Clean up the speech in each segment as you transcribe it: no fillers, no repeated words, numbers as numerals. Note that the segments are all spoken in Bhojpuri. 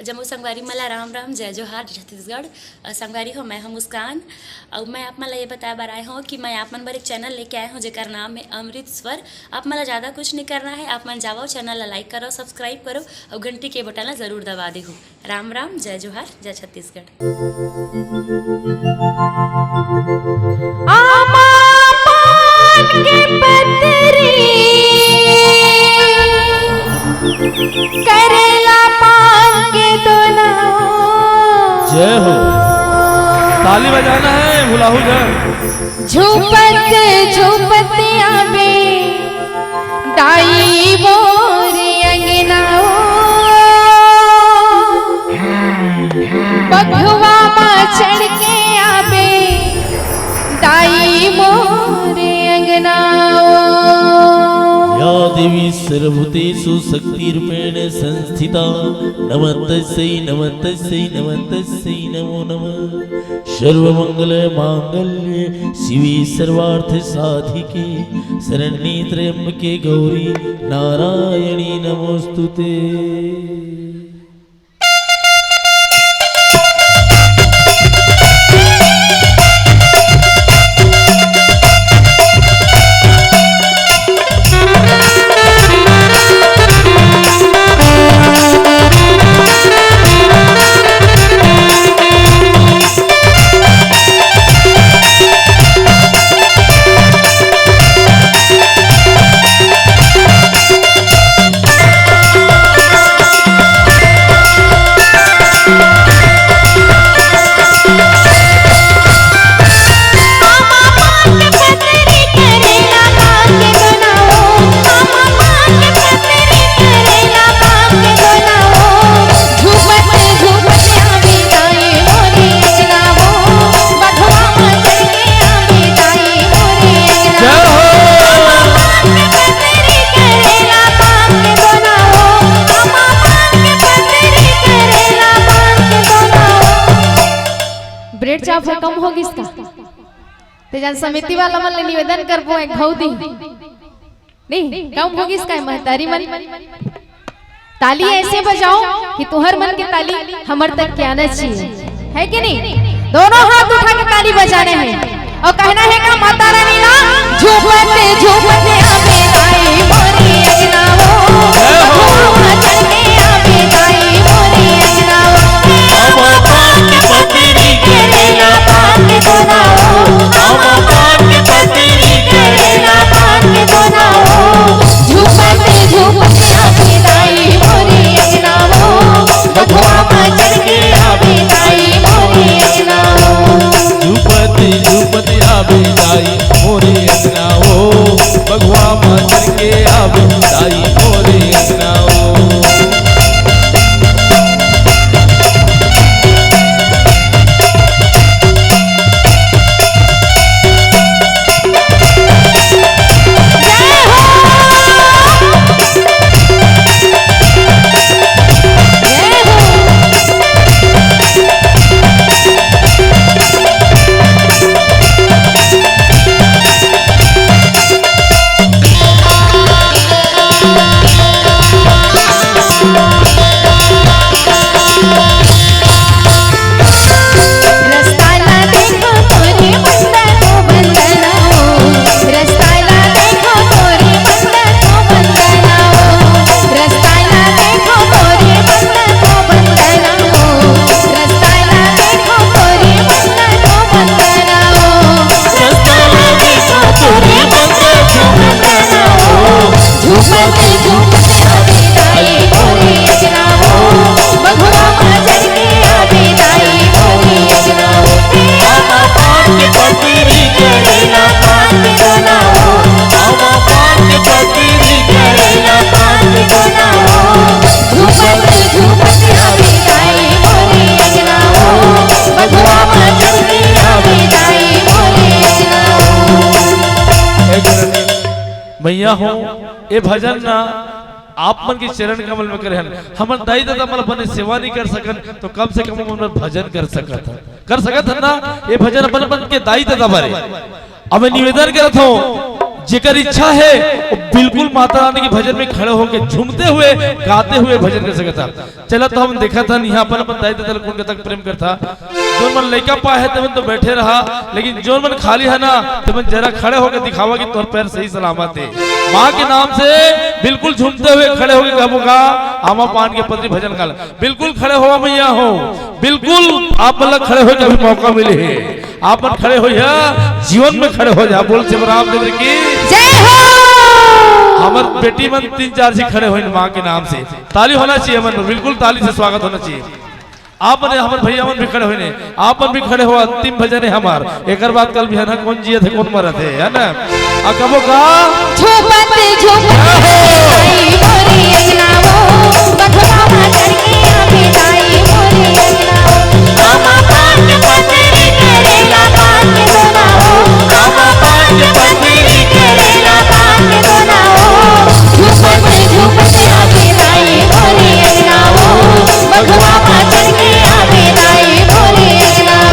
जम्मू संगवारी मला राम राम जय जोहार छत्तीसगढ़। संगवारी हो मैं हूँ मुस्कान और मैं आप मला ये बताया बार आए हूँ कि मैं आप मन बर एक चैनल लेके आए हूँ जेकर नाम है अमृत स्वर। आप मला ज़्यादा कुछ नहीं करना है, आप मन जाओ चैनल ला लाइक करो, सब्सक्राइब करो और घंटी के बटन ला जरूर दबा दे हो। राम राम जय जोहार जय छत्तीसगढ़। जय हो, ताली बजाना है, भुलाहू जय। झूपत झूपत आवे दाई मोर अंगना, बघवा चढ़ के आवे दाई मोर अंगना। या देवी सर्वभूतेषु शक्तिरूपेण संस्थिता नमस्तस्यै नमस्तस्यै नमस्तस्यै नमो नमः। सर्वमंगल मांगल्ये शिवे सर्वार्थ साधिके शरण्ये त्र्यंबके गौरी नारायणी नमोस्तुते। ब्रेड चाप कम होगी इसका ते जन समिति वाला मन ले निवेदन करबो एक घौदी नहीं कम होगी इसका महतारी मन ताली ऐसे बजाओ कि तुहर मन के ताली हमर तक के आना चाहिए, है कि नहीं? दोनों हाथ उठा के ताली बजाने हैं और कहना है का माता रानी ना झूमते झूमते आवे दाई मोरी अंगना वो चढ़ के आवे दाई मोरी अंगना वो पतरी करेला पान दोनाओ पान के पतरी करेला पान दोनाओ झूमते झूमते आवे दाई मोरी अंगना वो भगवा चढ़ के आवे दाई मोरी अंगना झूपते झूपते आवे दाई मोरे अंगना ओ भगवा चढ़ के आवे दाई मोरे अंगना ओ। मैया हो ये भजन ना आप मन के चरण कमल में करे हमर दाई दादा मन अपने सेवा नहीं कर सकन तो कम से कम हम भजन कर सकत ना। ये भजन अपन के दाई दादा बारे अब निवेदन करत हो जेकर इच्छा है वो बिल्कुल माता रानी के भजन में खड़े होकर झूमते हुए गाते हुए भजन कर सकता। चला तो हम देखा था यहाँ पर अपन दाई दल कौन तक प्रेम करता जो मन लड़का पा है तब तो बैठे रहा, लेकिन जो मन खाली है ना तब जरा खड़े होकर दिखावा कि तोर पैर सही सलामत है। माँ के नाम से बिल्कुल झूमते हुए खड़े होकर कहूँगा आमा पान के पत्री भजन गाल बिल्कुल खड़े हो मैया हो, बिल्कुल आप मतलब खड़े हो कभी मौका मिले है आप मन खड़े हो या जीवन में खड़े हो जा। बोल से रामचंद्र की जय हो। हमार बेटी मन 3-4 जी खड़े हो माँ के नाम से ताली होना चाहिए मन, बिल्कुल ताली से स्वागत होना चाहिए। आप मन हमारे भैया मन भी खड़े हुए आप मन भी खड़े हो। अंतिम भजन है हमार एक बात कल भी है ना कौन जिये थे कौन मरा थे है ना कबो का झूपत झूपत आई मोरी अंगनाओ बधवा मातर के आवे दाई मोरी अंगनाओ आमा पान के पतरी करेला पान के दोनाओ आमा पान के पतरी करेला पान के दोनाओ झूपत झूपत आवे दाई मोरी अंगनाओ बधवा मातर के आवे दाई मोरी अंगनाओ।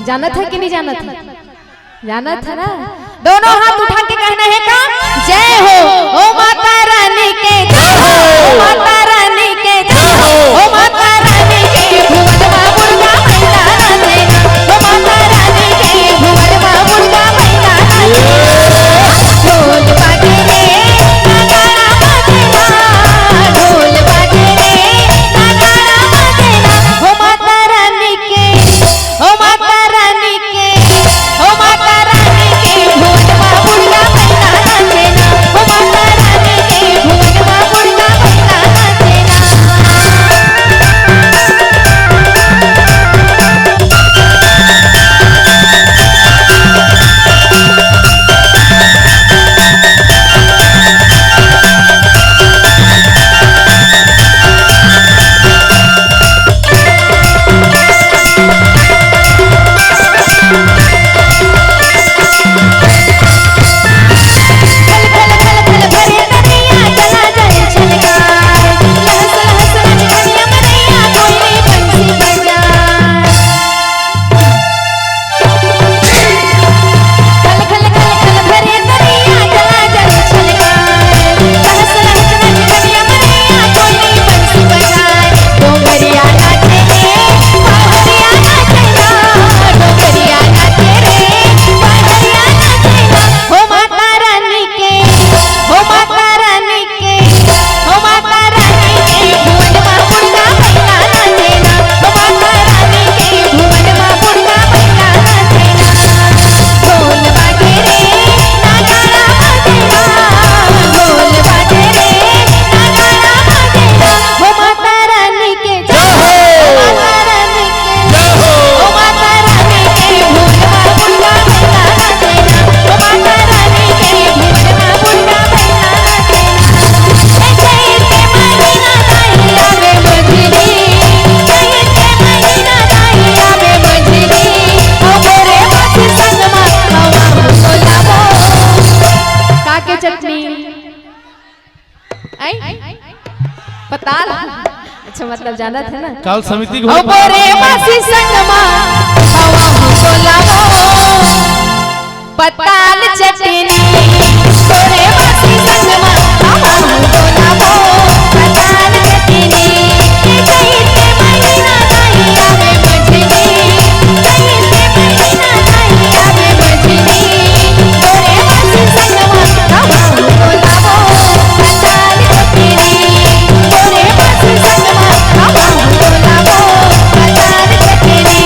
जाना था कि नहीं जाना था? जाना था ना। दोनों हाथ उठा के कहना है का जय हो ओ माता रानी के जय हो ओ माता रानी के जय हो ओ माता रानी के भुवनमा मुर्गा मैना नाचे ओ माता रानी के भुवनमा मुर्गा मैना नाचे ढोल बाजे रे नगाड़ा बाजे ना ढोल बाजे रे नगाड़ा बाजे ना ओ माता रानी के ओ माता रानी के ओ माता रानी के भुवनमा मुर्गा मैना नाचे ना ओ माता रानी के भुवनमा मुर्गा मैना नाचे मतलब जाना थे ना। काल समिति ओ बोरे मासी संगमा हवा हमको लावो पताल चटनी बोरे मासी संगमा हवा हमको लावो पताल चटनी कहीं से महीना नहीं आवे मछली कहीं से महीना नहीं आवे मछली बोरे मासी संगमा हवा हमको लावो पताल चटनी बोरे मासी संगमा हवा हमको लावो पताल चटनी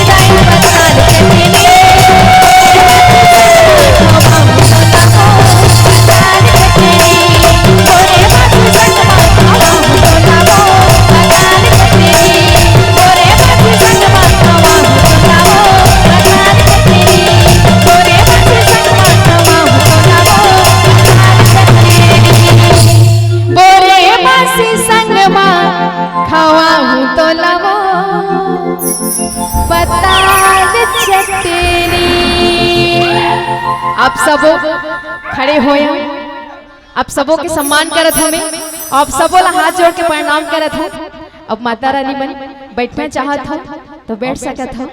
दाई पताल चटनी आप सब खड़े होए आप सबों के सम्मान करत हमें आप सबों ला हाथ जोड़ के प्रणाम करत हो। अब माता रानी मन बैठना चाहत हो तो बैठ सकत हो।